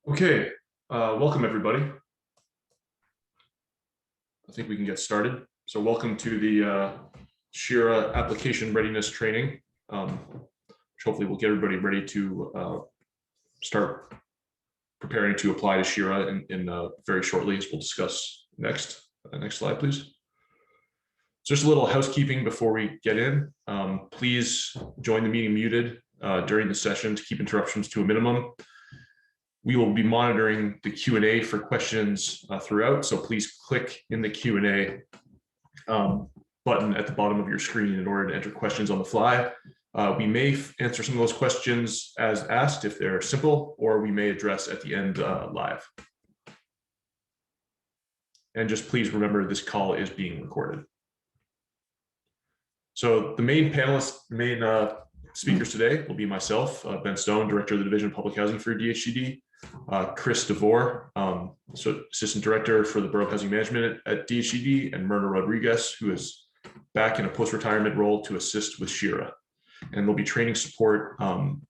Okay, welcome everybody. I think we can get started. So welcome to the SHERA application readiness training, which hopefully will get everybody ready to start preparing to apply to SHERA in very shortly, as we'll discuss next. Next slide, please. So just a little housekeeping before we get in. Please join the meeting muted during the session to keep interruptions to a minimum. We will be monitoring the Q&A for questions throughout, so please click in the Q&A button at the bottom of your screen in order to enter questions on the fly. We may answer some of those questions as asked if they're simple, or we may address at the end live. And just please remember this call is being recorded. So the main speakers today will be myself, Ben Stone, Director of the Division of Public Housing for DHCD, Chris DeVore, Assistant Director for the Borough of Housing Management at DHCD, and Myrna Rodriguez, who is back in a post-retirement role to assist with SHERA. And there'll be training support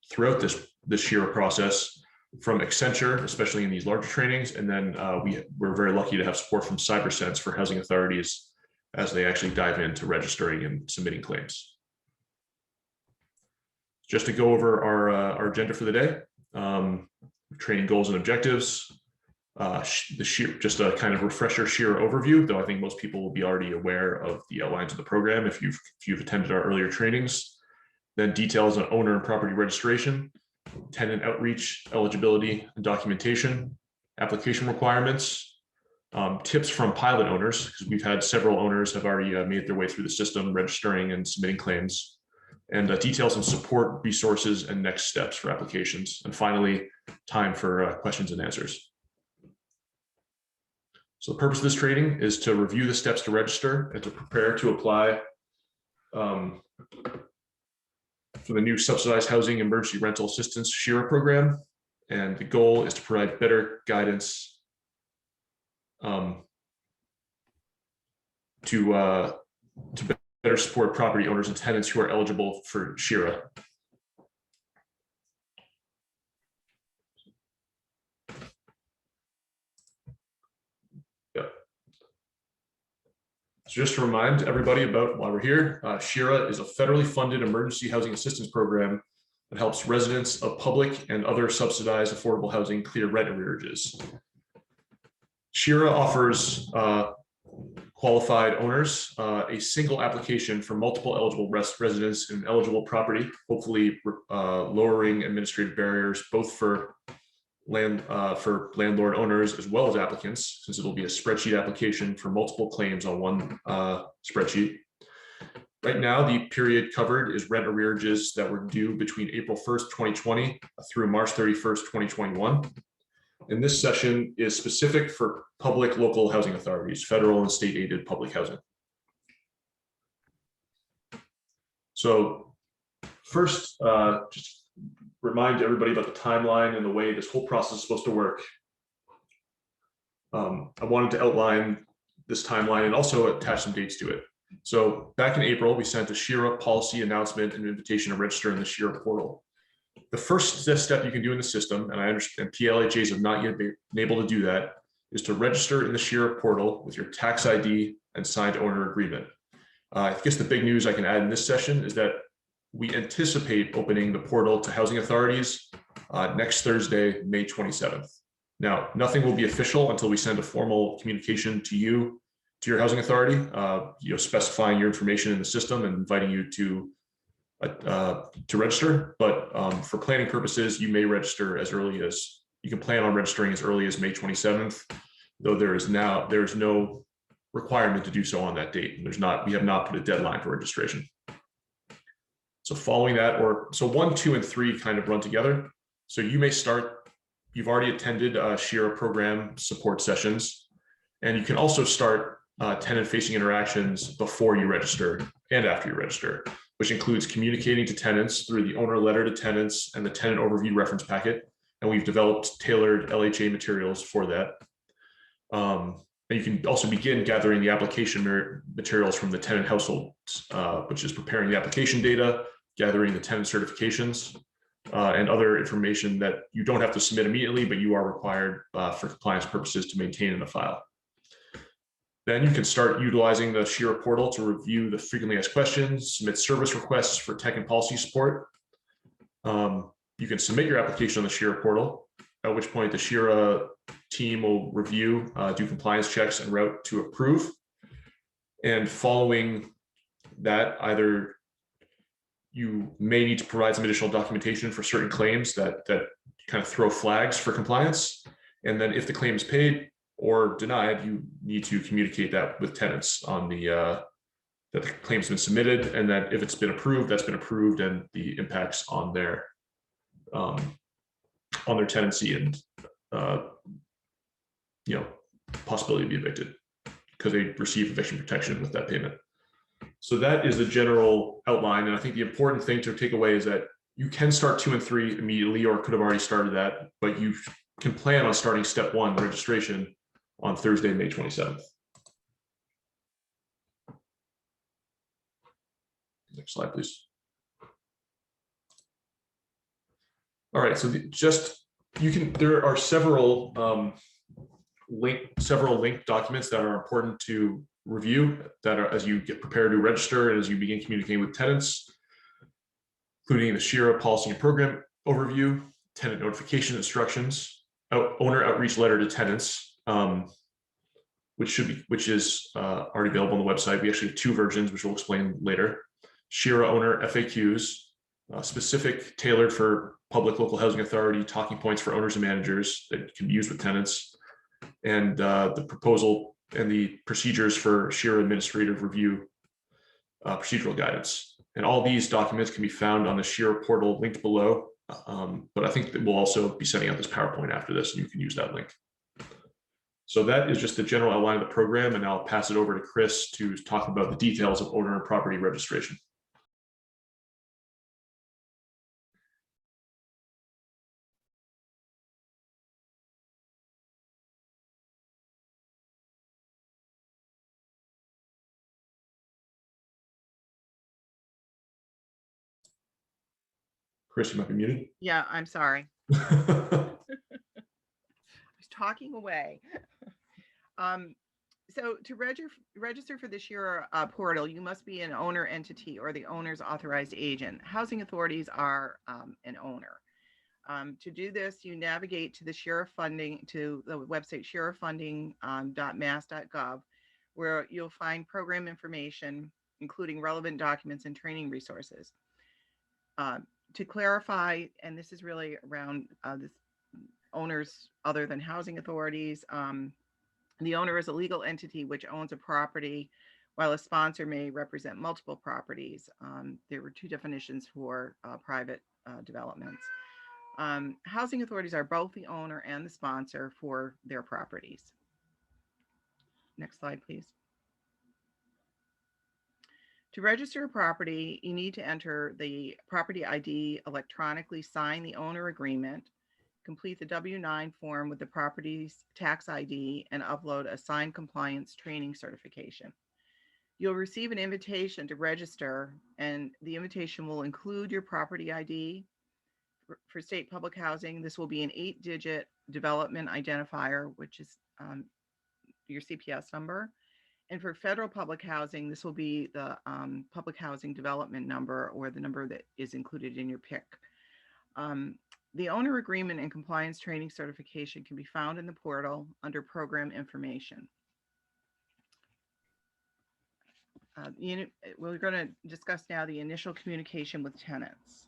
throughout this SHERA process from Accenture, especially in these larger trainings. And then we're very lucky to have support from CyberSense for housing authorities as they actually dive into registering and submitting claims. Just to go over our agenda for the day, training goals and objectives, just a kind of refresher SHERA overview, though I think most people will be already aware of the outlines of the program if you've attended our earlier trainings. Then details on owner and property registration, tenant outreach, eligibility and documentation, application requirements, tips from pilot owners, because we've had several owners have already made their way through the system, registering and submitting claims, and details on support, resources, and next steps for applications. And finally, time for questions and answers. So the purpose of this training is to review the steps to register and to prepare to apply for the new subsidized housing emergency rental assistance SHERA program. And the goal is to provide better guidance to better support property owners and tenants who are eligible for SHERA. So just to remind everybody about why we're here, SHERA is a federally funded emergency housing assistance program that helps residents of public and other subsidized affordable housing clear rent arrearages. SHERA offers qualified owners a single application for multiple eligible residents in eligible property, hopefully lowering administrative barriers both for landlord owners as well as applicants, since it'll be a spreadsheet application for multiple claims on one spreadsheet. Right now, the period covered is rent arrearages that were due between April 1st, 2020 through March 31st, 2021. And this session is specific for public local housing authorities, federal and state aided public housing. So first, just remind everybody about the timeline and the way this whole process is supposed to work. I wanted to outline this timeline and also attach some dates to it. So back in April, we sent a SHERA policy announcement and invitation to register in the SHERA portal. The first step you can do in the system, and I understand PLHAs have not yet been able to do that, is to register in the SHERA portal with your tax ID and signed owner agreement. I guess the big news I can add in this session is that we anticipate opening the portal to housing authorities next Thursday, May 27th. Now, nothing will be official until we send a formal communication to you, to your housing authority, specifying your information in the system and inviting you to register. But for planning purposes, you may register as early as, you can plan on registering as early as May 27th, though there's no requirement to do so on that date. We have not put a deadline for registration. So following that, so 1, 2, and 3 kind of run together. So you may start, you've already attended SHERA program support sessions, and you can also start tenant-facing interactions before you register and after you register, which includes communicating to tenants through the owner letter to tenants and the tenant overview reference packet. And we've developed tailored LHA materials for that. And you can also begin gathering the application materials from the tenant households, which is preparing the application data, gathering the tenant certifications. and other information that you don't have to submit immediately, but you are required for compliance purposes to maintain in the file. Then you can start utilizing the SHERA portal to review the frequently asked questions, submit service requests for tech and policy support. You can submit your application on the SHERA portal, at which point the SHERA team will review, do compliance checks and route to approve. And following that, either you may need to provide some additional documentation for certain claims that kind of throw flags for compliance. And then if the claim is paid or denied, you need to communicate that with tenants on that the claim's been submitted, and that if it's been approved, that's been approved, and the impacts on their tenancy and possibility to be evicted because they receive eviction protection with that payment. So that is the general outline. And I think the important thing to take away is that you can start 2 and 3 immediately, or could have already started that, but you can plan on starting step 1, registration, on Thursday, May 27th. Next slide, please. All right, so there are several linked documents that are important to review that are as you get prepared to register and as you begin communicating with tenants, including the SHERA policy and program overview, tenant notification instructions, owner outreach letter to tenants, which is already available on the website. We actually have 2 versions, which we'll explain later. SHERA owner FAQs, specific tailored for public local housing authority talking points for owners and managers that can be used with tenants, and the proposal and the procedures for SHERA administrative review procedural guidance. And all these documents can be found on the SHERA portal linked below. But I think that we'll also be sending out this PowerPoint after this, and you can use that link. So that is just the general outline of the program, and I'll pass it over to Chris to talk about the details of owner and property registration. Chris, you might be muted. Yeah, I'm sorry. I was talking away. So to register for the SHERA portal, you must be an owner entity or the owner's authorized agent. Housing authorities are an owner. To do this, you navigate to the SHERA funding, to the website sherafunding.mass.gov, where you'll find program information, including relevant documents and training resources. To clarify, and this is really around this owners other than housing authorities, the owner is a legal entity which owns a property, while a sponsor may represent multiple properties. There were 2 definitions for private developments. Housing authorities are both the owner and the sponsor for their properties. Next slide, please. To register a property, you need to enter the property ID electronically, sign the owner agreement, complete the W-9 form with the property's tax ID, and upload a signed compliance training certification. You'll receive an invitation to register, and the invitation will include your property ID. For state public housing, this will be an 8-digit development identifier, which is your CPS number. And for federal public housing, this will be the public housing development number, or the number that is included in your PIC. The owner agreement and compliance training certification can be found in the portal under program information. We're going to discuss now the initial communication with tenants.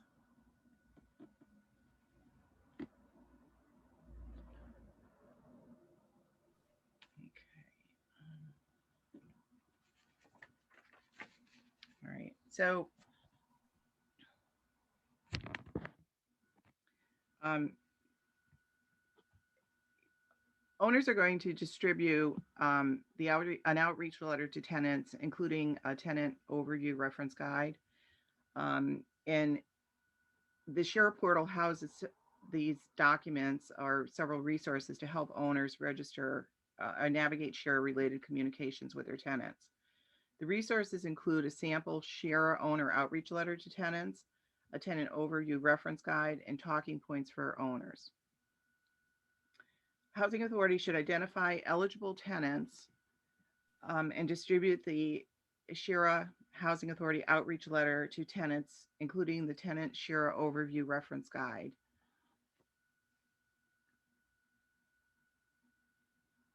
All right, so owners are going to distribute an outreach letter to tenants, including a tenant overview reference guide. And the SHERA portal houses these documents or several resources to help owners register or navigate SHERA related communications with their tenants. The resources include a sample SHERA owner outreach letter to tenants, a tenant overview reference guide, and talking points for owners. Housing Authority should identify eligible tenants and distribute the SHERA Housing Authority outreach letter to tenants, including the tenant SHERA overview reference guide,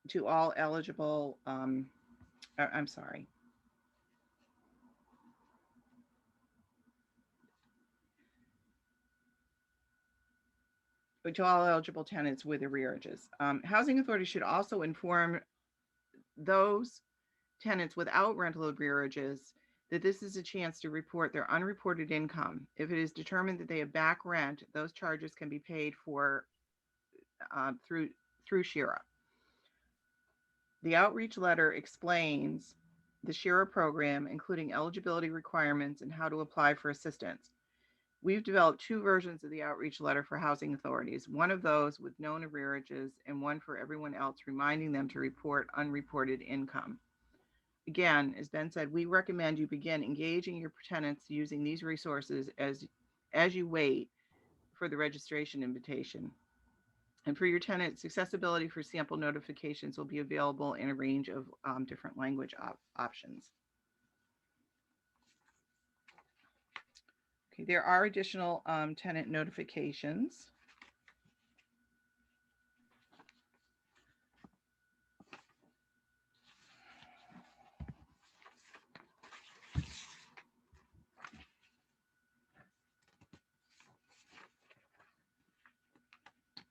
to all eligible, I'm sorry, to all eligible tenants with arrearages. Housing Authority should also inform those tenants without rental arrearages that this is a chance to report their unreported income. If it is determined that they have back rent, those charges can be paid for through SHERA. The outreach letter explains the SHERA program, including eligibility requirements and how to apply for assistance. We've developed 2 versions of the outreach letter for housing authorities, one of those with known arrearages and one for everyone else, reminding them to report unreported income. Again, as Ben said, we recommend you begin engaging your tenants using these resources as you wait for the registration invitation. And for your tenants, accessibility for sample notifications will be available in a range of different language options. Okay, there are additional tenant notifications.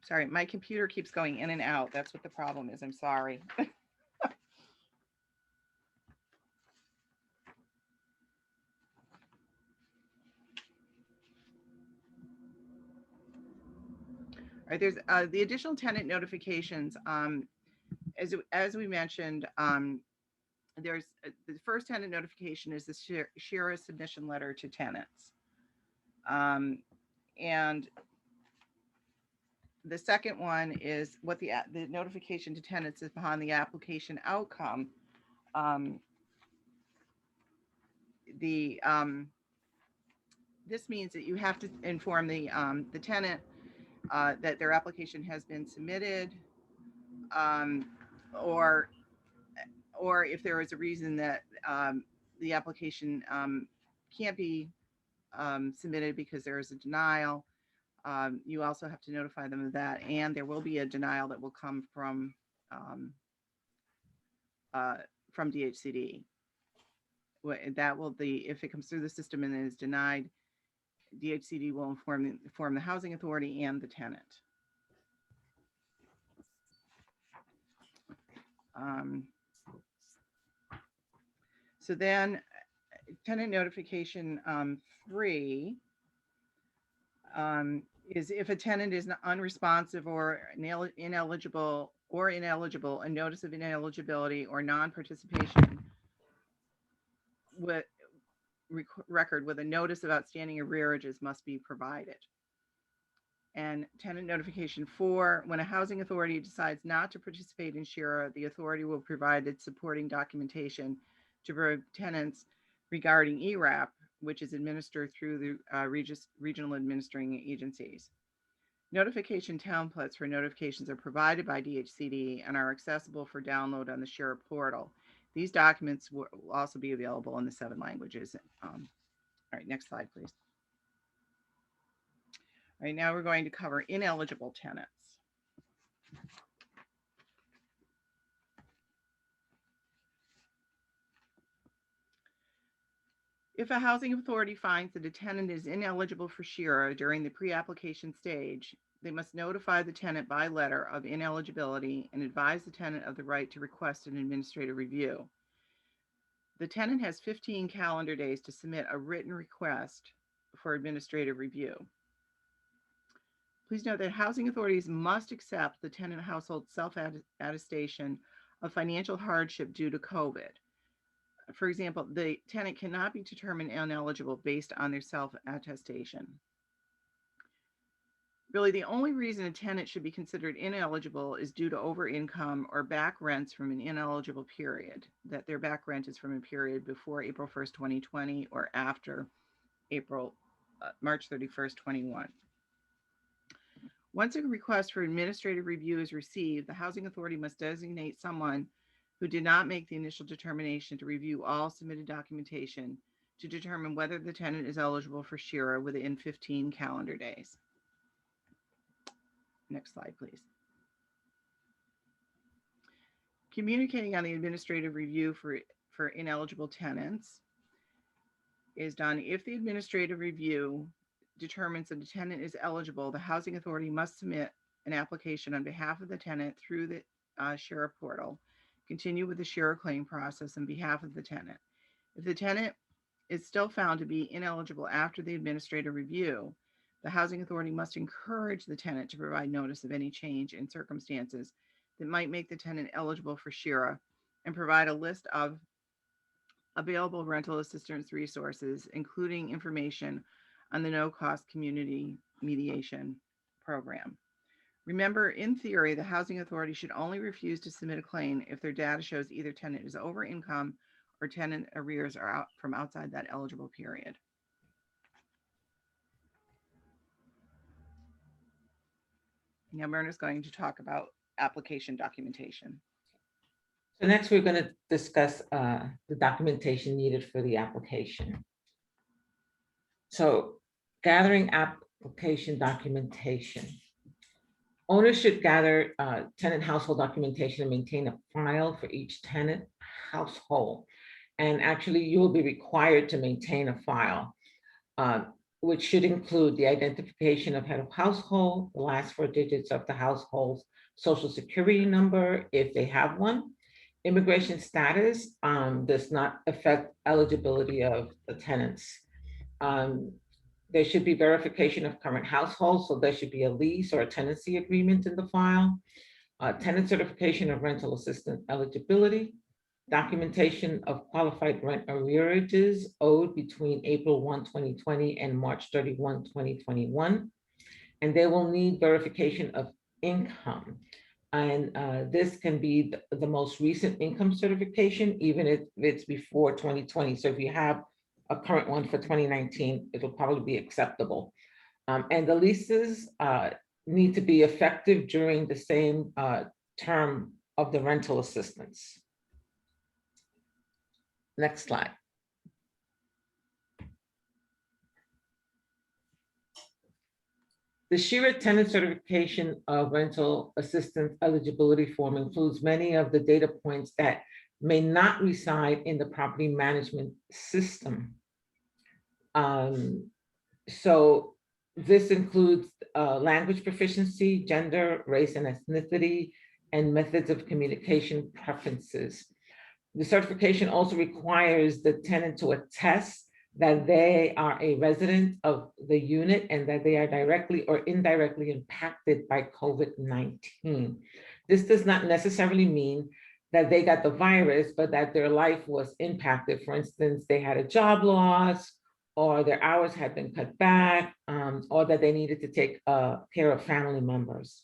Sorry, my computer keeps going in and out. That's what the problem is. I'm sorry. All right, there's the additional tenant notifications. As we mentioned, there's the first tenant notification is the SHERA submission letter to tenants. And the second one is what the notification to tenants is upon the application outcome. This means that you have to inform the tenant that their application has been submitted, or if there is a reason that the application can't be submitted because there is a denial. You also have to notify them of that, and there will be a denial that will come from DHCD. That will if it comes through the system and is denied, DHCD will inform the housing authority and the tenant. So then tenant notification 3 is if a tenant is unresponsive or ineligible, a notice of ineligibility or non-participation with record with a notice of outstanding arrearages must be provided. And tenant notification 4, when a housing authority decides not to participate in SHERA, the authority will provide its supporting documentation to tenants regarding ERAP, which is administered through the regional administering agencies. Notification templates for notifications are provided by DHCD and are accessible for download on the SHERA portal. These documents will also be available in the 7 languages. All right, next slide, please. All right, now we're going to cover ineligible tenants. If a housing authority finds that a tenant is ineligible for SHERA during the pre-application stage, they must notify the tenant by letter of ineligibility and advise the tenant of the right to request an administrative review. The tenant has 15 calendar days to submit a written request for administrative review. Please note that housing authorities must accept the tenant household self-attestation of financial hardship due to COVID. For example, the tenant cannot be determined ineligible based on their self-attestation. Really, the only reason a tenant should be considered ineligible is due to over income or back rents from an ineligible period, that their back rent is from a period before April 1st, 2020 or after April March 31st, 21. Once a request for administrative review is received, the Housing Authority must designate someone who did not make the initial determination to review all submitted documentation to determine whether the tenant is eligible for SHERA within 15 calendar days. Next slide, please. Communicating on the administrative review for ineligible tenants is done if the administrative review determines that the tenant is eligible. The Housing Authority must submit an application on behalf of the tenant through the SHERA portal, continue with the SHERA claim process on behalf of the tenant. If the tenant is still found to be ineligible after the administrative review, the Housing Authority must encourage the tenant to provide notice of any change in circumstances that might make the tenant eligible for SHERA and provide a list of available rental assistance resources, including information on the no-cost community mediation program. Remember, in theory, the Housing Authority should only refuse to submit a claim if their data shows either tenant is over income or tenant arrears are out from outside that eligible period. Now Myrna's going to talk about application documentation. So next, we're going to discuss the documentation needed for the application. So gathering application documentation. Owners should gather tenant household documentation and maintain a file for each tenant household. And actually, you will be required to maintain a file, which should include the identification of head of household, the last 4 digits of the household's social security number, if they have one. Immigration status does not affect eligibility of the tenants. There should be verification of current household, so there should be a lease or a tenancy agreement in the file. Tenant certification of rental assistance eligibility, documentation of qualified rent arrearages owed between April 1, 2020 and March 31, 2021. And they will need verification of income. And this can be the most recent income certification, even if it's before 2020. So if you have a current one for 2019, it'll probably be acceptable. And the leases need to be effective during the same term of the rental assistance. Next slide. The SHERA tenant certification of rental assistance eligibility form includes many of the data points that may not reside in the property management system. So this includes language proficiency, gender, race and ethnicity, and methods of communication preferences. The certification also requires the tenant to attest that they are a resident of the unit and that they are directly or indirectly impacted by COVID-19. This does not necessarily mean that they got the virus, but that their life was impacted. For instance, they had a job loss, or their hours had been cut back, or that they needed to take care of family members.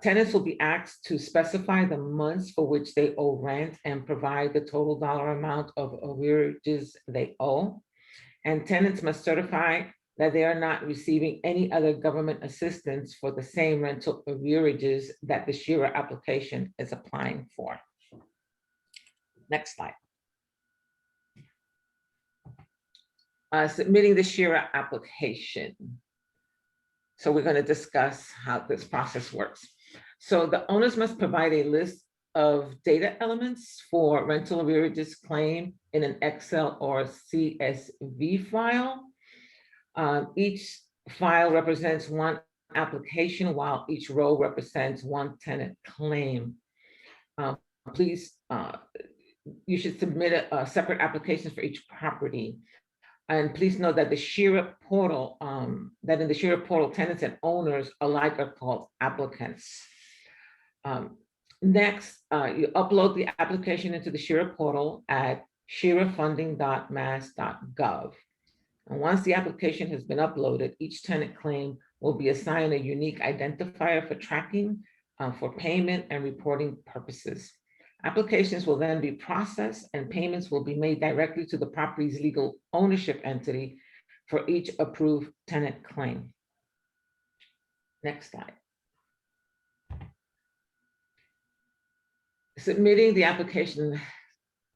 Tenants will be asked to specify the months for which they owe rent and provide the total dollar amount of arrearages they owe. And tenants must certify that they are not receiving any other government assistance for the same rental arrearages that the SHERA application is applying for. Next slide. Submitting the SHERA application. So we're going to discuss how this process works. So the owners must provide a list of data elements for rental arrearages claim in an Excel or CSV file. Each file represents one application, while each row represents one tenant claim. Please, you should submit a separate application for each property. And please note that the SHERA portal, that in the SHERA portal, tenants and owners alike are called applicants. Next, you upload the application into the SHERA portal at sherafunding.mass.gov. And once the application has been uploaded, each tenant claim will be assigned a unique identifier for tracking, for payment and reporting purposes. Applications will then be processed and payments will be made directly to the property's legal ownership entity, for each approved tenant claim. Next slide. Submitting the application,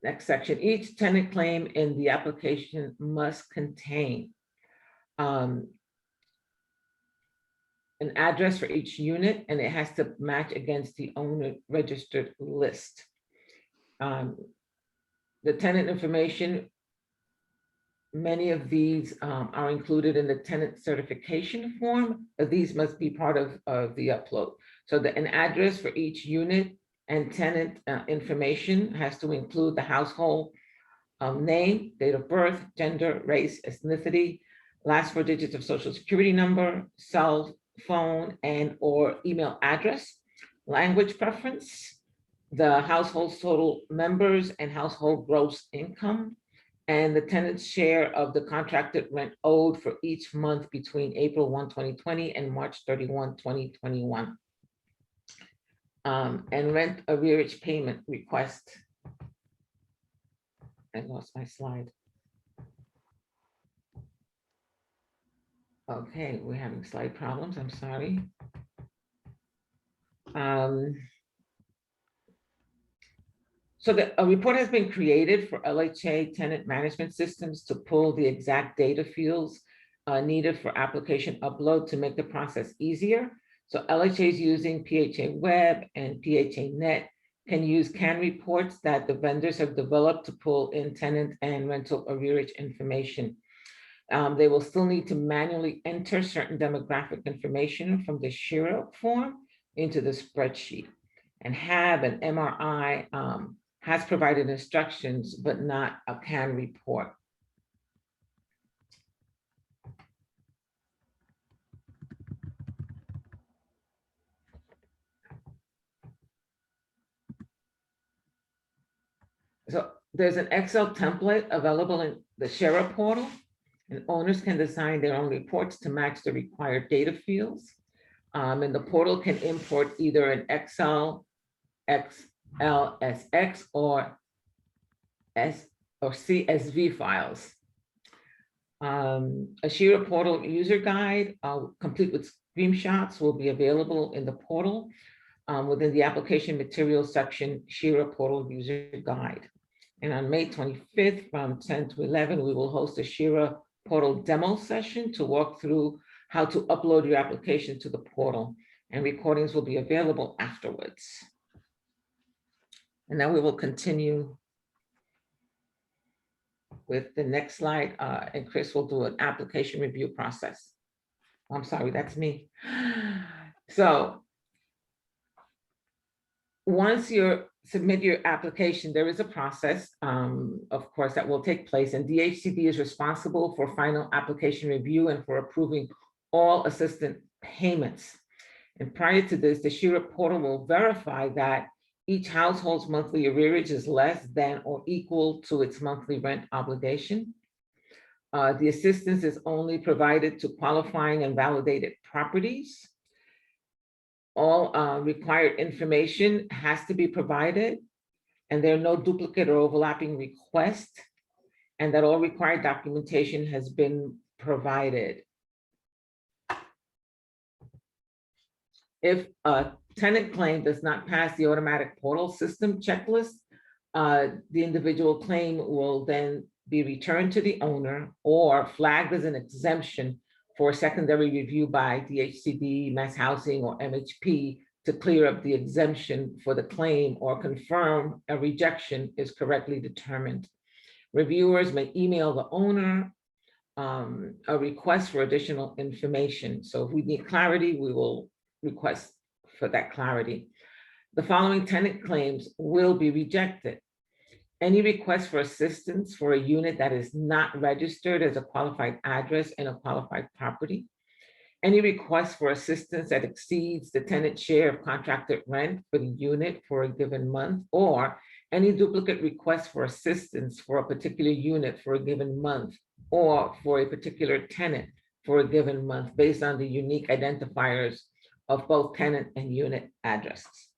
next section, each tenant claim in the application must contain an address for each unit, and it has to match against the owner registered list. The tenant information, many of these are included in the tenant certification form, but these must be part of the upload. So an address for each unit and tenant information has to include the household name, date of birth, gender, race, ethnicity, last 4 digits of social security number, cell phone and or email address, language preference, the household's total members and household gross income, and the tenant's share of the contracted rent owed for each month between April 1, 2020 and March 31, 2021. And rent arrearage payment request. I lost my slide. Okay, we're having slide problems, I'm sorry. So a report has been created for LHA tenant management systems to pull the exact data fields needed for application upload to make the process easier. So LHA is using PHA Web and PHA Net can use CAN reports that the vendors have developed to pull in tenant and rental arrearage information. They will still need to manually enter certain demographic information from the SHERA form into the spreadsheet. And HAB and MRI has provided instructions, but not a CAN report. So there's an Excel template available in the SHERA portal, and owners can design their own reports to match the required data fields. And the portal can import either an Excel, XLSX, or CSV files. A SHERA portal user guide, complete with screenshots, will be available in the portal within the application materials section, SHERA portal user guide. And on May 25th from 10 to 11, we will host a SHERA portal demo session to walk through how to upload your application to the portal, and recordings will be available afterwards. And now we will continue with the next slide, and Chris will do an application review process. I'm sorry, that's me. So once you submit your application, there is a process, of course, that will take place, and DHCD is responsible for final application review and for approving all assistance payments. And prior to this, the SHERA portal will verify that each household's monthly arrearage is less than or equal to its monthly rent obligation. The assistance is only provided to qualifying and validated properties. All required information has to be provided, and there are no duplicate or overlapping requests, and that all required documentation has been provided. If a tenant claim does not pass the automatic portal system checklist, the individual claim will then be returned to the owner or flagged as an exemption for secondary review by DHCD, Mass Housing, or MHP to clear up the exemption for the claim or confirm a rejection is correctly determined. Reviewers may email the owner a request for additional information. So if we need clarity, we will request for that clarity. The following tenant claims will be rejected. Any request for assistance for a unit that is not registered as a qualified address in a qualified property. Any request for assistance that exceeds the tenant share of contracted rent for the unit for a given month, or any duplicate request for assistance for a particular unit for a given month, or for a particular tenant for a given month based on the unique identifiers of both tenant and unit addresses.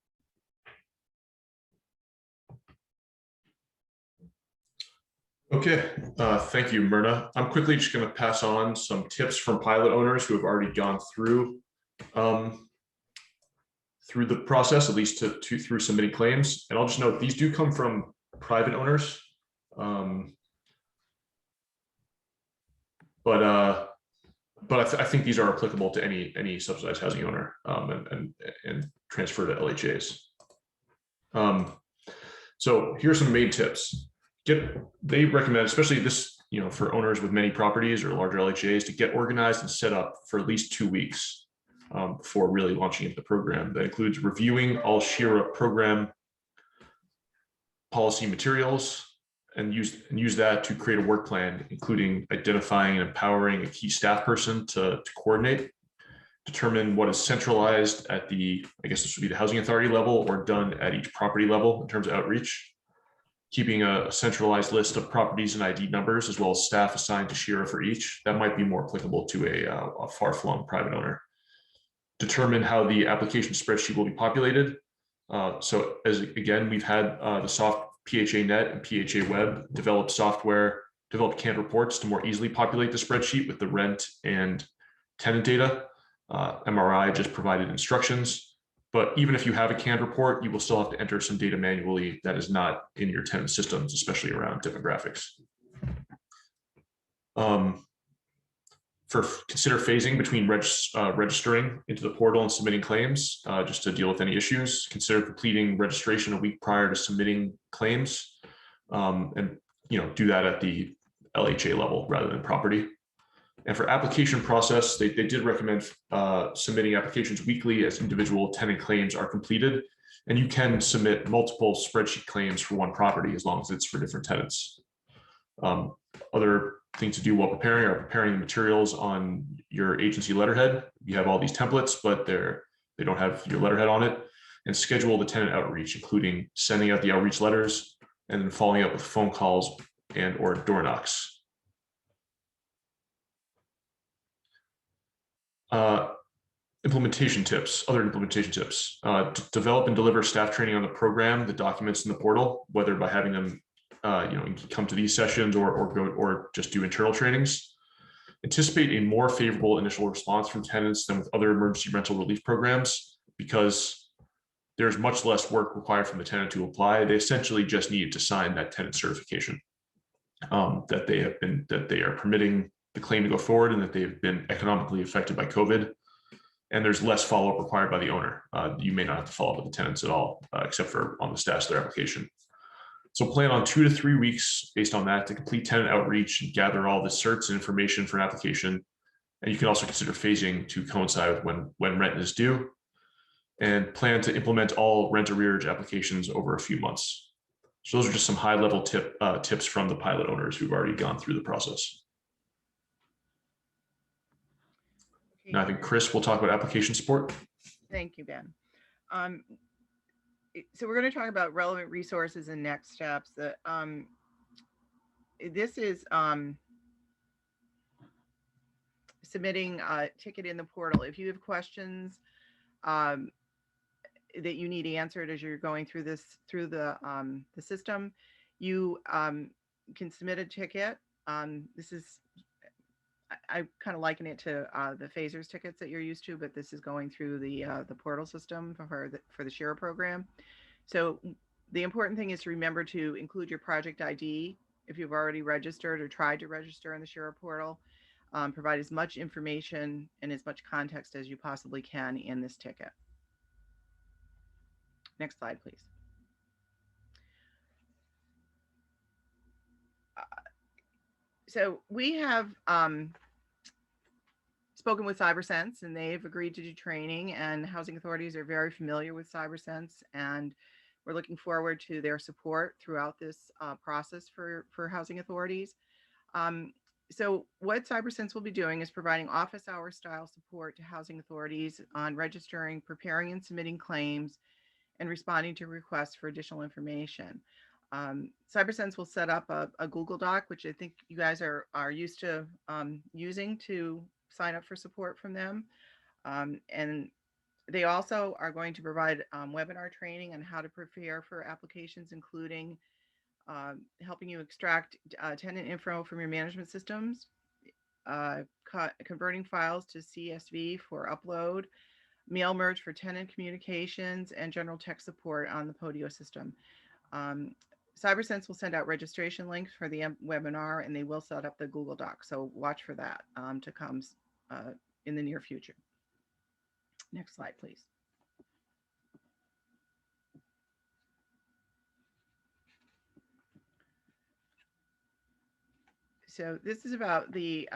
Okay, thank you, Myrna. I'm quickly just going to pass on some tips from pilot owners who have already gone um, through the process, at least through submitting claims. And I'll just note these do come from private owners, um, but I think these are applicable to any subsidized housing owner, and transfer to LHAs. So here's some main tips. They recommend, especially this, for owners with many properties or larger LHAs, to get organized and set up for at least 2 weeks before really launching into the program. That includes reviewing all SHERA program policy materials and use that to create a work plan, including identifying and empowering a key staff person to coordinate, determine what is centralized at I guess this would be the housing authority level, or done at each property level in terms of outreach, keeping a centralized list of properties and ID numbers, as well as staff assigned to SHERA for each. That might be more applicable to a far-flung private owner. Determine how the application spreadsheet will be populated. So again, we've had the soft PHA Net and PHA Web develop canned reports to more easily populate the spreadsheet with the rent and tenant data. MRI just provided instructions, but even if you have a canned report, you will still have to enter some data manually that is not in your tenant systems, especially around demographics. Consider phasing between registering into the portal and submitting claims, just to deal with any issues. Consider completing registration a week prior to submitting claims, and do that at the LHA level rather than property. And for application process, they did recommend submitting applications weekly as individual tenant claims are completed. And you can submit multiple spreadsheet claims for one property as long as it's for different tenants. Other things to do while preparing the materials on your agency letterhead. You have all these templates, but they don't have your letterhead on it. And schedule the tenant outreach, including sending out the outreach letters and then following up with phone calls or door knocks. Other implementation tips, to develop and deliver staff training on the program, the documents in the portal, whether by having them come to these sessions or just do internal trainings. Anticipate a more favorable initial response from tenants than with other emergency rental relief programs, because there's much less work required from the tenant to apply. They essentially just need to sign that tenant certification that they are permitting the claim to go forward and that they've been economically affected by COVID. And there's less follow-up required by the owner. You may not have to follow up with the tenants at all, except for on the status of their application. So plan on 2 to 3 weeks based on that to complete tenant outreach and gather all the certs and information for an application. And you can also consider phasing to coincide with when rent is due, and plan to implement all rent arrearage applications over a few months. So those are just some high-level tips from the pilot owners who've already gone through the process. Okay. Now I think Chris will talk about application support. Thank you, Ben. So we're going to talk about relevant resources and next steps. This is submitting a ticket in the portal. If you have questions that you need answered as you're going through the system, you can submit a ticket. This is, I kind of liken it to the phasers tickets that you're used to, but this is going through the portal system for the SHERA program. So the important thing is to remember to include your project ID if you've already registered or tried to register in the SHERA portal. Provide as much information and as much context as you possibly can in this ticket. Next slide, please. So we have spoken with CyberSense, and they've agreed to do training, and housing authorities are very familiar with CyberSense, and we're looking forward to their support throughout this process for housing authorities. So what CyberSense will be doing is providing office hour style support to housing authorities on registering, preparing and submitting claims, and responding to requests for additional information. CyberSense will set up a Google Doc, which I think you guys are used to using to sign up for support from them. And they also are going to provide webinar training on how to prepare for applications, including helping you extract tenant info from your management systems, converting files to CSV for upload, mail merge for tenant communications, and general tech support on the Podio system. CyberSense will send out registration links for the webinar, and they will set up the Google Doc. So watch for that to come in the near future. Next slide, please. So this is about the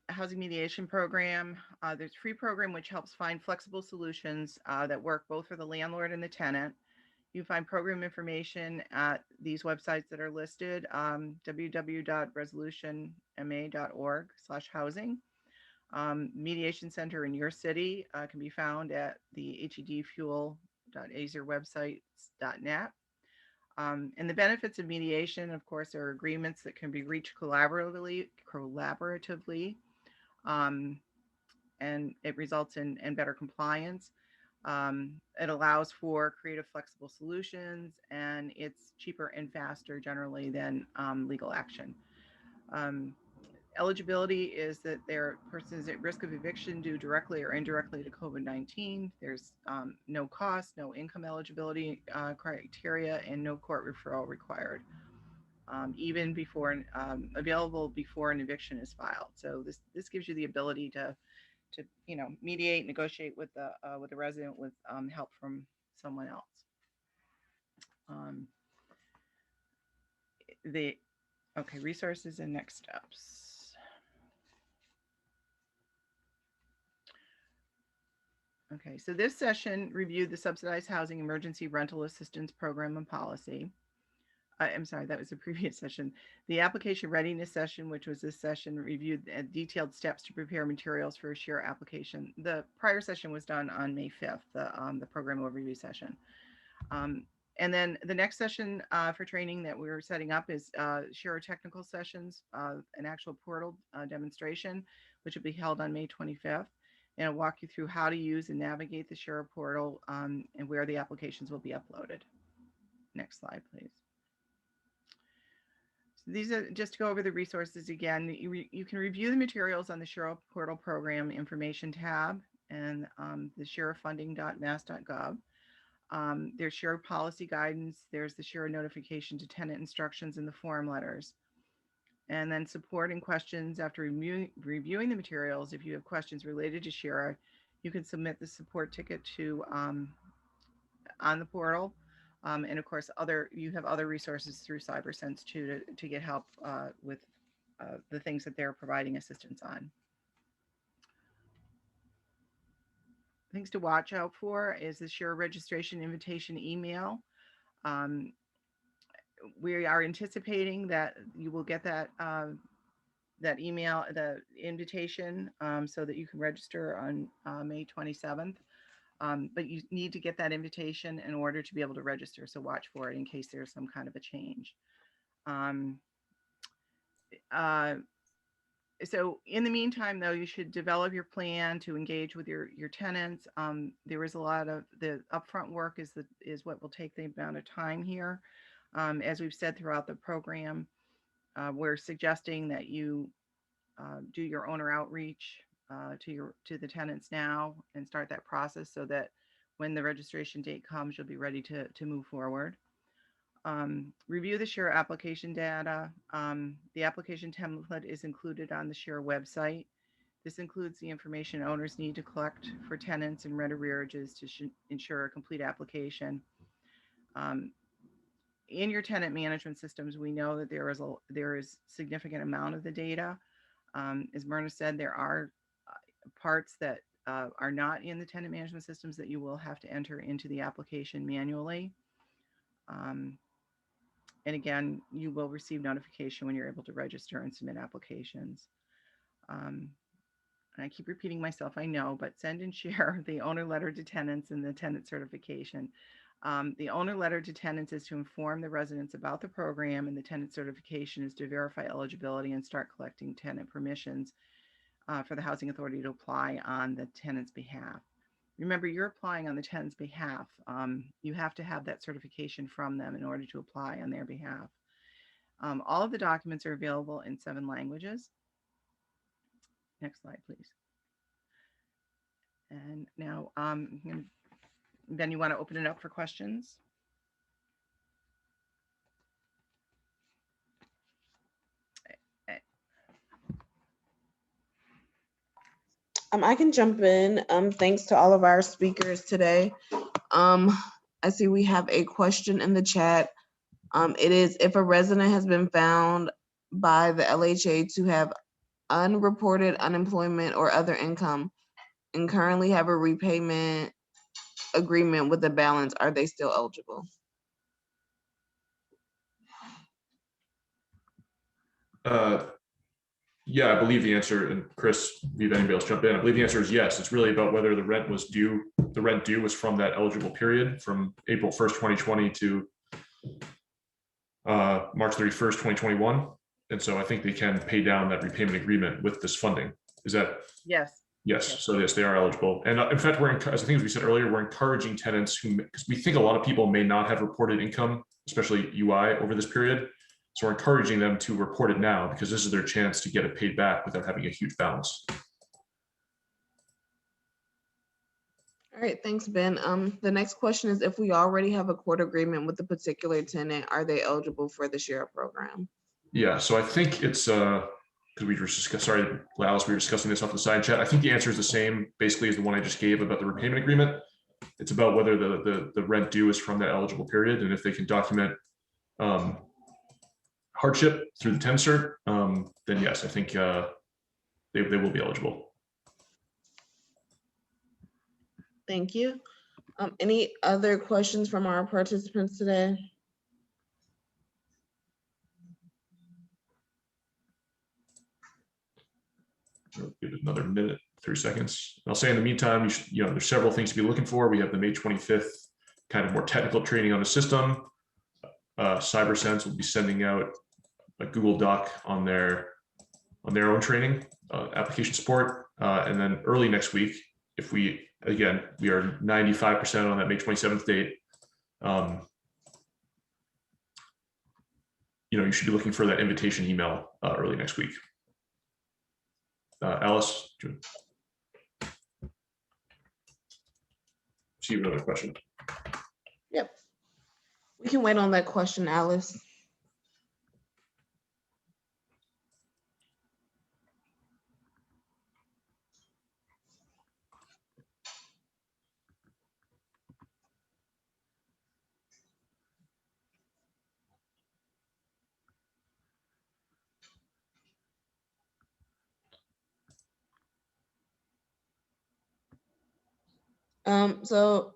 housing mediation program. There's a free program which helps find flexible solutions that work both for the landlord and the tenant. You find program information at these websites that are listed, www.resolutionma.org/housing. Mediation Center in your city can be found at the hedfuel.azerwebsites.net. And the benefits of mediation, of course, are agreements that can be reached collaboratively, and it results in better compliance. It allows for creative, flexible solutions, and it's cheaper and faster generally than legal action. Eligibility is that there persons at risk of eviction due directly or indirectly to COVID-19. There's no cost, no income eligibility criteria, and no court referral required. Even before available before an eviction is filed. So this gives you the ability to mediate, negotiate with the resident with help from someone else. Resources and next steps. Okay, so this session reviewed the Subsidized Housing Emergency Rental Assistance Program and Policy. I'm sorry, that was the previous session. The application readiness session, which was this session, reviewed detailed steps to prepare materials for a SHERA application. The prior session was done on May 5th, the program overview session. And then the next session for training that we're setting up is SHERA technical sessions, an actual portal demonstration, which will be held on May 25th. And I'll walk you through how to use and navigate the SHERA portal and where the applications will be uploaded. Next slide, please. So these are just to go over the resources again. You can review the materials on the SHERA portal program information tab and the sherafunding.mass.gov. There's SHERA policy guidance. There's the SHERA notification to tenant instructions and the form letters. And then support and questions after reviewing the materials. If you have questions related to SHERA, you can submit the support ticket to on the portal. And of course, you have other resources through CyberSense too to get help with the things that they're providing assistance on. Things to watch out for is the SHERA registration invitation email. We are anticipating that you will get that email, the invitation, so that you can register on May 27th. But you need to get that invitation in order to be able to register. So watch for it in case there's some kind of a change. So in the meantime, though, you should develop your plan to engage with your tenants. There is a lot of the upfront work is what will take the amount of time here. As we've said throughout the program, we're suggesting that you do your owner outreach to the tenants now and start that process so that when the registration date comes, you'll be ready to move forward. Review the SHERA application data. The application template is included on the SHERA website. This includes the information owners need to collect for tenants and rent arrearages to ensure a complete application. In your tenant management systems, we know that there is significant amount of the data. As Myrna said, there are parts that are not in the tenant management systems that you will have to enter into the application manually. And again, you will receive notification when you're able to register and submit applications. And I keep repeating myself, I know, but send and share the owner letter to tenants and the tenant certification. The owner letter to tenants is to inform the residents about the program, and the tenant certification is to verify eligibility and start collecting tenant permissions for the Housing Authority to apply on the tenant's behalf. Remember, you're applying on the tenant's behalf. You have to have that certification from them in order to apply on their behalf. All of the documents are available in 7 languages. Next slide, please. And now, Ben, you want to open it up for questions? I can jump in. Thanks to all of our speakers today. I see we have a question in the chat. It is, if a resident has been found by the LHA to have unreported unemployment or other income and currently have a repayment agreement with the balance, are they still eligible? Yeah, I believe the answer, and Chris, if anybody else jump in, I believe the answer is yes. It's really about whether the rent was due. The rent due was from that eligible period from April 1st, 2020 to March 31st, 2021. And so I think they can pay down that repayment agreement with this funding. Is that? Yes. Yes. So yes, they are eligible. And in fact, as I think as we said earlier, we're encouraging tenants who, because we think a lot of people may not have reported income, especially UI over this period. So we're encouraging them to report it now because this is their chance to get it paid back without having a huge balance. All right, thanks, Ben. The next question is, if we already have a court agreement with a particular tenant, are they eligible for the SHERA program? Yeah, so I think it's because we were discussing, sorry, Alice, we were discussing this off the side chat. I think the answer is the same basically as the one I just gave about the repayment agreement. It's about whether the rent due is from that eligible period, and if they can document hardship through the tenant cert, then yes, I think they will be eligible. Thank you. Any other questions from our participants today? I'll give it another minute, 3 seconds. I'll say in the meantime, there's several things to be looking for. We have the May 25th kind of more technical training on the system. CyberSense will be sending out a Google Doc on their own training, application support, and then early next week, if we are 95% on that May 27th date. You should be looking for that invitation email early next week. Alice, see you another question. Yep. We can wait on that question, Alice. So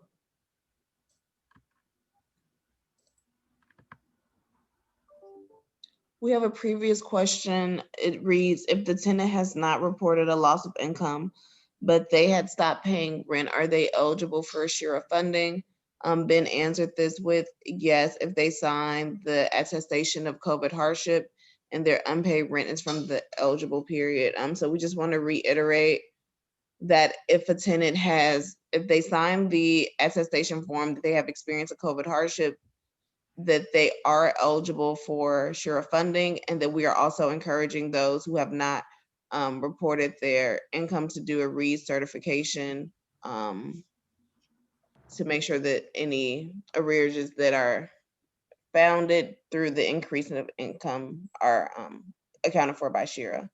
we have a previous question. It reads, if the tenant has not reported a loss of income, but they had stopped paying rent, are they eligible for SHERA funding? Ben answered this with yes, if they sign the attestation of COVID hardship and their unpaid rent is from the eligible period. So we just want to reiterate that if a tenant if they sign the attestation form that they have experienced a COVID hardship, that they are eligible for SHERA funding, and that we are also encouraging those who have not reported their income to do a recertification to make sure that any arrearages that are founded through the increase of income are accounted for by SHERA.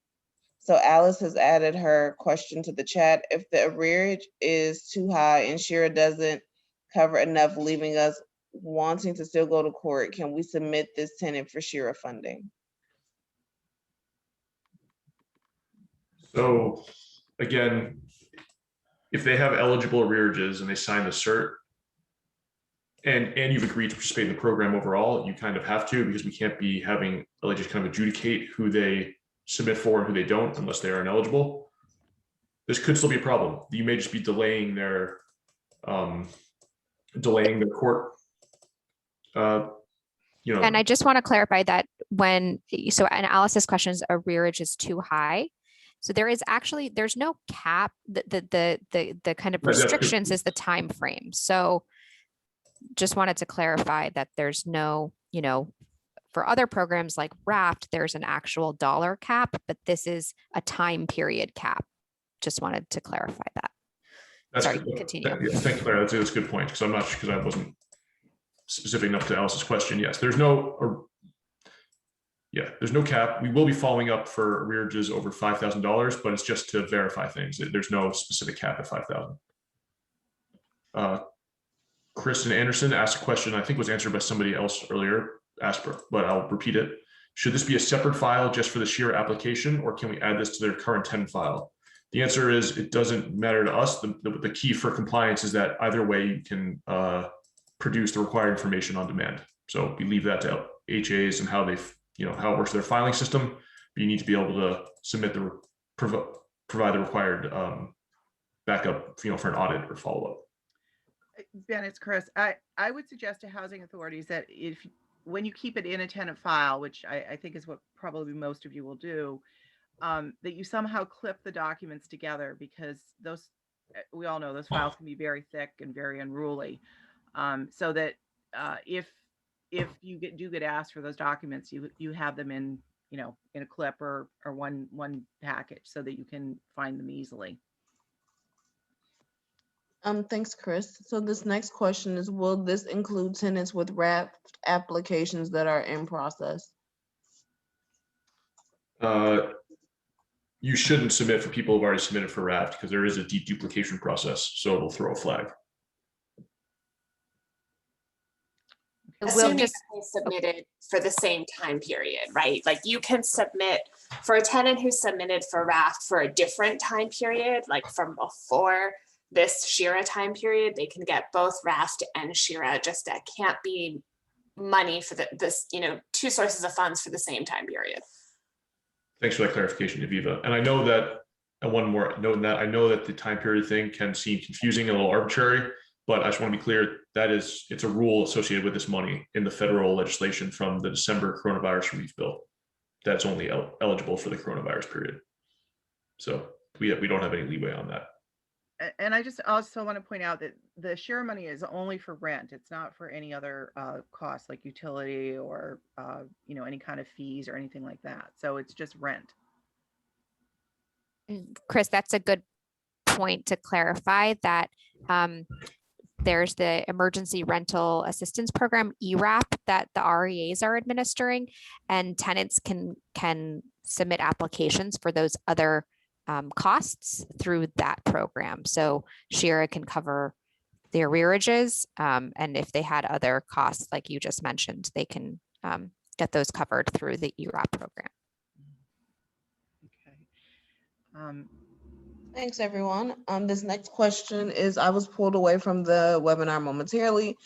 So Alice has added her question to the chat. If the arrearage is too high and SHERA doesn't cover enough, leaving us wanting to still go to court, can we submit this tenant for SHERA funding? So again, if they have eligible arrearages and they sign the cert, and you've agreed to participate in the program overall, you kind of have to, because we can't be having just kind of adjudicate who they submit for and who they don't unless they are ineligible. This could still be a problem. You may just be delaying their court. And I just want to clarify that and Alice's question is arrearage is too high. So there's no cap. The kind of restrictions is the time frame. So just wanted to clarify that there's no, For other programs like RAFT, there's an actual dollar cap, but this is a time period cap. Just wanted to clarify that. Sorry, good. continue. Thank you, Claire. That's a good point, because I wasn't specific enough to Alice's question. Yes, there's no cap. We will be following up for arrearages over $5,000, but it's just to verify things. There's no specific cap at 5,000. Kristen Anderson asked a question I think was answered by somebody else earlier, but I'll repeat it. Should this be a separate file just for the SHERA application, or can we add this to their current 10 file? The answer is it doesn't matter to us. The key for compliance is that either way you can produce the required information on demand. So we leave that to HAs and how how it works their filing system. But you need to be able to submit provide the required backup, for an audit or follow up. Ben, it's Chris. I would suggest to housing authorities that when you keep it in a tenant file, which I think is what probably most of you will do, that you somehow clip the documents together, because we all know those files can be very thick and very unruly. So that if you do get asked for those documents, you have them in a clip or one package so that you can find them easily. Thanks, Chris. So this next question is, will this include tenants with RAFT applications that are in process? You shouldn't submit for people who've already submitted for RAFT, because there is a deduplication process, so it'll throw a flag. Assuming they submitted for the same time period, right? Like you can submit for a tenant who submitted for RAFT for a different time period, like from before this SHERA time period, they can get both RAFT and SHERA. Just that can't be money for this, two sources of funds for the same time period. Thanks for that clarification, Aviva. And I know that, and one more note in that, I know that the time period thing can seem confusing and a little arbitrary, but I just want to be clear that it's a rule associated with this money in the federal legislation from the December coronavirus relief bill. That's only eligible for the coronavirus period. So we don't have any leeway on that. And I just also want to point out that the SHERA money is only for rent. It's not for any other costs like utility or any kind of fees or anything like that. So it's just rent. Chris, that's a good point to clarify that there's the Emergency Rental Assistance Program, ERAP, that the REAs are administering, and tenants can submit applications for those other costs through that program. So SHERA can cover the arrearages, and if they had other costs, like you just mentioned, they can get those covered through the ERAP program. Okay. Thanks, everyone. This next question is, I was pulled away from the webinar momentarily.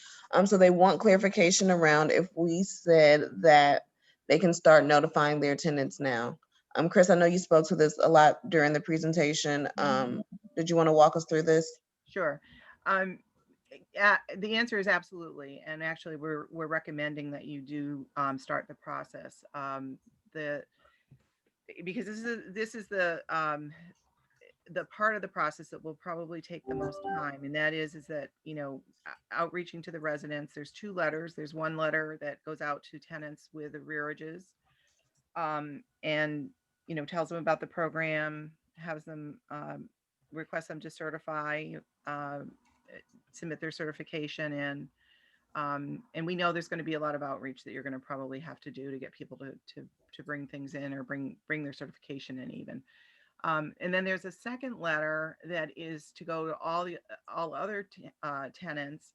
So they want clarification around if we said that they can start notifying their tenants now. Chris, I know you spoke to this a lot during the presentation. Did you want to walk us through this? Sure. The answer is absolutely. And actually, we're recommending that you do start the process. Because this is the part of the process that will probably take the most time, and that is that outreaching to the residents. There's two letters. There's one letter that goes out to tenants with arrearages, and tells them about the program, has them request them to certify, submit their certification in, and we know there's going to be a lot of outreach that you're going to probably have to do to get people to bring things in or bring their certification in even. And then there's a second letter that is to go to all other tenants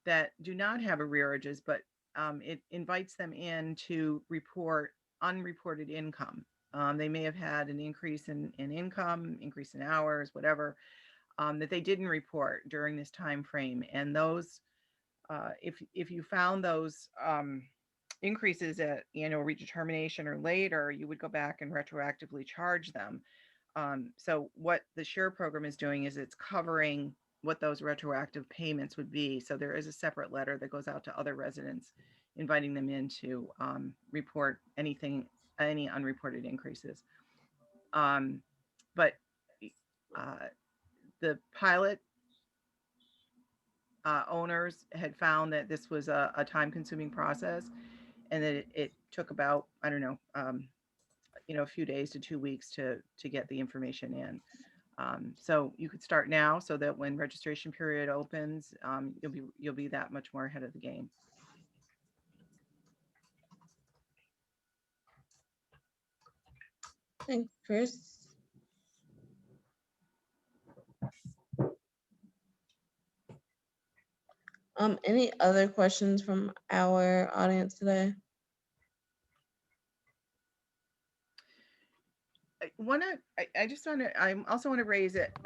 that do not have arrearages, but it invites them in to report unreported income. They may have had an increase in income, increase in hours, whatever, that they didn't report during this time frame. And those, if you found those increases at annual redetermination or later, you would go back and retroactively charge them. So what the SHERA program is doing is it's covering what those retroactive payments would be. So there is a separate letter that goes out to other residents, inviting them in to report any unreported increases. But the pilot owners had found that this was a time-consuming process, And then it took about, I don't know, a few days to 2 weeks to get the information in. So you could start now so that when registration period opens, you'll be that much more ahead of the game. Thanks, Chris. Any other questions from our audience today? I also want to raise it.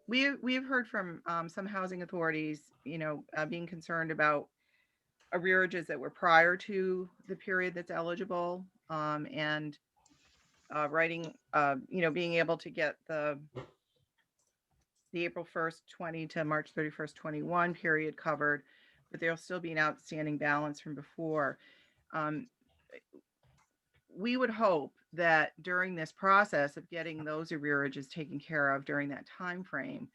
We have heard from some housing authorities, being concerned about arrearages that were prior to the period that's eligible, and writing, being able to get the April 1st, 20 to March 31st, 21 period covered, but there'll still be an outstanding balance from before. We would hope that during this process of getting those arrearages taken care of during that time frame,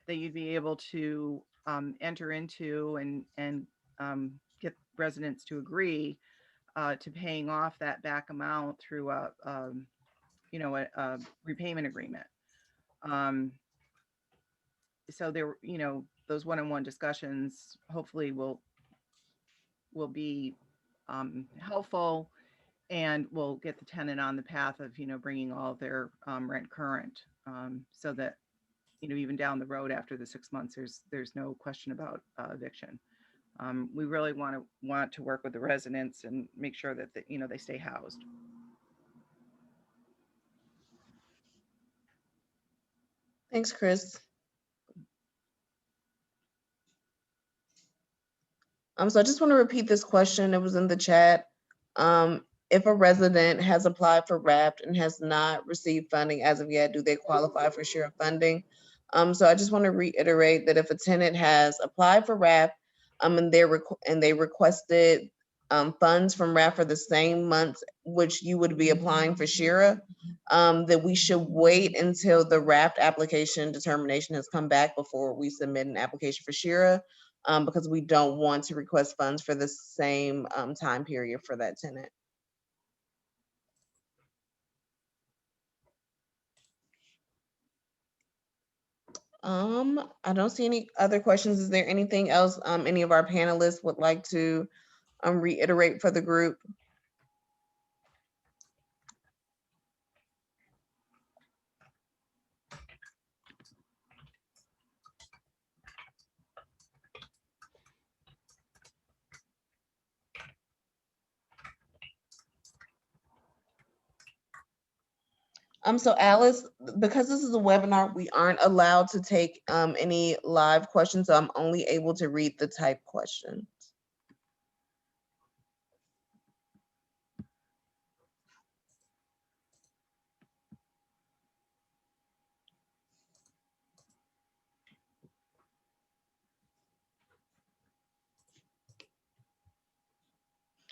that you'd be able to enter into and get residents to agree to paying off that back amount through a repayment agreement. So there, those one-on-one discussions hopefully will be helpful, and will get the tenant on the path of, bringing all of their rent current, so that, even down the road after the 6 months, there's no question about eviction. We really want to work with the residents and make sure that they stay housed. Thanks, Chris. So I just want to repeat this question. It was in the chat. If a resident has applied for RAPT and has not received funding as of yet, do they qualify for SHERA funding? So I just want to reiterate that if a tenant has applied for RAPT, and they requested funds from RAPT for the same months which you would be applying for SHERA, that we should wait until the RAPT application determination has come back before we submit an application for SHERA, because we don't want to request funds for the same time period for that tenant. I don't see any other questions. Is there anything else any of our panelists would like to reiterate for the group? So Alice, because this is a webinar, we aren't allowed to take any live questions, so I'm only able to read the typed question.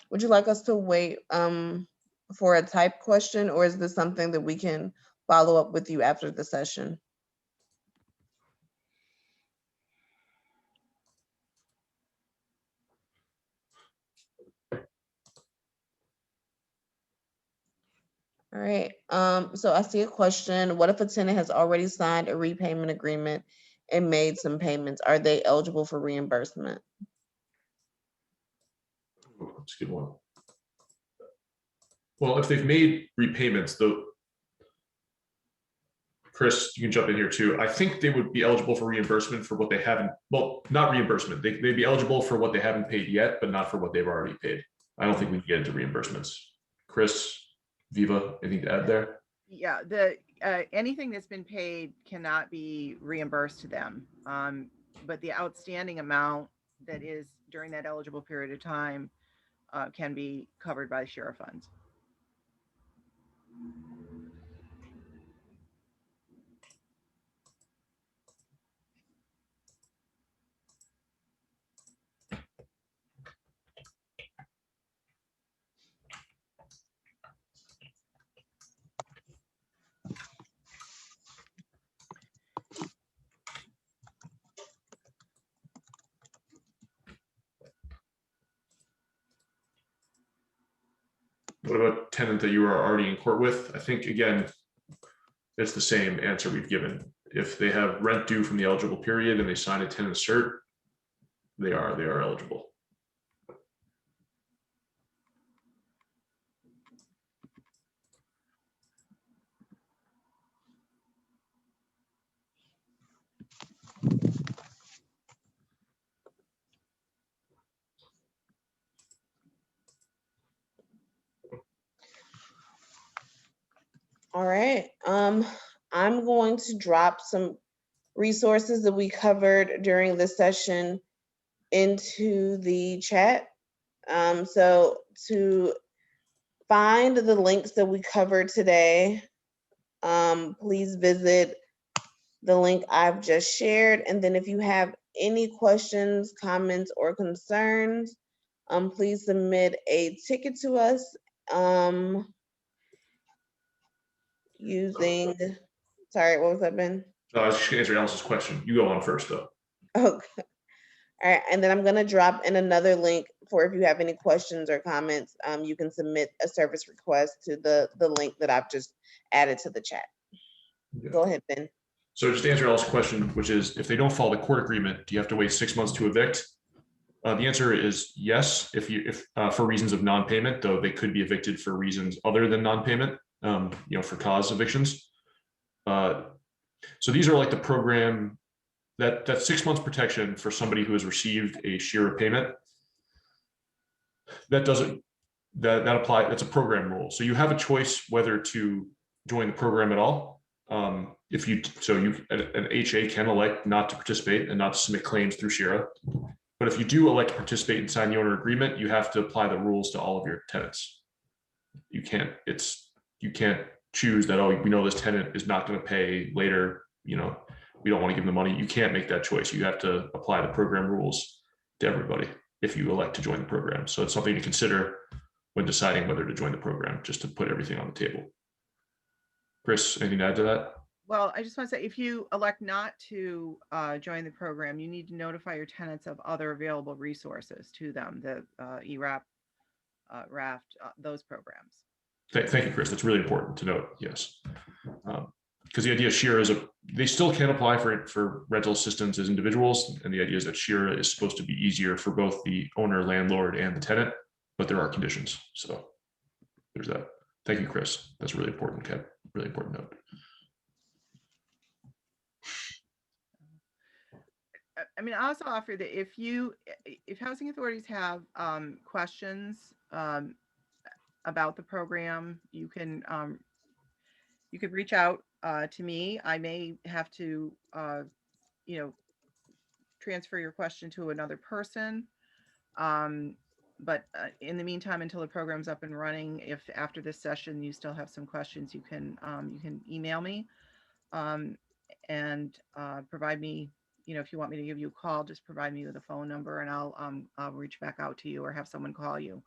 Would you like us to wait for a typed question, or is this something that we can follow up with you after the session? All right, so I see a question. What if a tenant has already signed a repayment agreement and made some payments? Are they eligible for reimbursement? That's a good one. Well, if they've made repayments, though, Chris, you can jump in here too. I think they would be eligible for reimbursement for what they haven't, well, not reimbursement. They'd be eligible for what they haven't paid yet, but not for what they've already paid. I don't think we can get into reimbursements. Chris, Viva, anything to add there? Yeah, anything that's been paid cannot be reimbursed to them. But the outstanding amount that is during that eligible period of time can be covered by SHERA funds. What about tenant that you are already in court with? I think, again, it's the same answer we've given. If they have rent due from the eligible period and they sign a tenant cert, they are eligible. All right, I'm going to drop some resources that we covered during the session into the chat. So to find the links that we covered today, please visit the link I've just shared. And then if you have any questions, comments, or concerns, please submit a ticket to us using, sorry, what was that, Ben? No, I was just gonna answer Alice's question. You go on first, though. Okay. All right, and then I'm gonna drop in another link for if you have any questions or comments, you can submit a service request to the link that I've just added to the chat. Yeah. Go ahead, Ben. So just to answer Alice's question, which is, if they don't follow the court agreement, do you have to wait 6 months to evict? The answer is yes, if for reasons of non-payment, though they could be evicted for reasons other than non-payment, for cause evictions. So these are like the program that 6 months protection for somebody who has received a SHERA payment. That doesn't, that apply, that's a program rule. So you have a choice whether to join the program at all. An HA can elect not to participate and not to submit claims through SHERA. But if you do elect to participate and sign the owner agreement, you have to apply the rules to all of your tenants. You can't choose that, oh, we know this tenant is not going to pay later, we don't want to give them the money. You can't make that choice. You have to apply the program rules to everybody if you elect to join the program. So it's something to consider when deciding whether to join the program, just to put everything on the table. Chris, anything to add to that? Well, I just want to say, if you elect not to join the program, you need to notify your tenants of other available resources to them, the ERAP, RAFT, those programs. Thank you, Chris. That's really important to note. Yes. Because the idea of SHERA is they still can apply for rental assistance as individuals. And the idea is that SHERA is supposed to be easier for both the owner, landlord, and the tenant, but there are conditions. So there's that. Thank you, Chris. That's really important, Kev. Really important note. I mean, I also offer that if housing authorities have questions about the program, you could reach out to me. I may have to, transfer your question to another person. But in the meantime, until the program's up and running, if after this session you still have some questions, you can email me and provide me, if you want me to give you a call, just provide me with a phone number and I'll reach back out to you or have someone call you.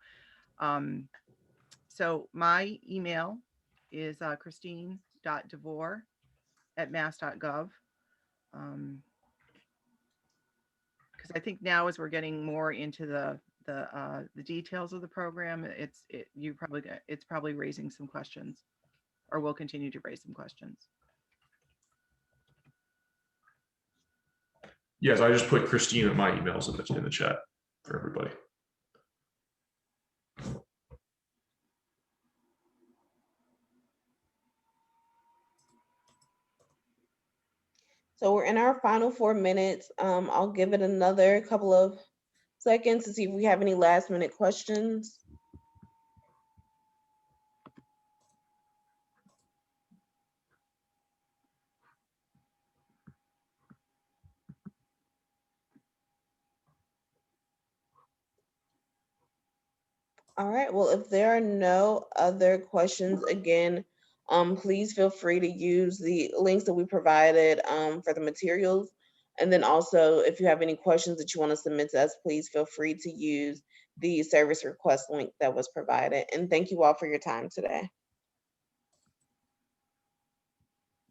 So my email is christine.devore@mass.gov. Because I think now, as we're getting more into the details of the program, it's probably raising some questions, or will continue to raise some questions. Yes, I just put Christine at my emails in the chat for everybody. So we're in our final 4 minutes. I'll give it another couple of seconds to see if we have any last minute questions. All right, well, if there are no other questions, again, please feel free to use the links that we provided for the materials. And then also, if you have any questions that you want to submit to us, please feel free to use the service request link that was provided. And thank you all for your time today.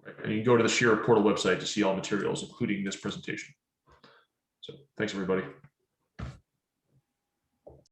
Right. And you can go to the SHERA portal website to see all materials, including this presentation. So thanks, everybody.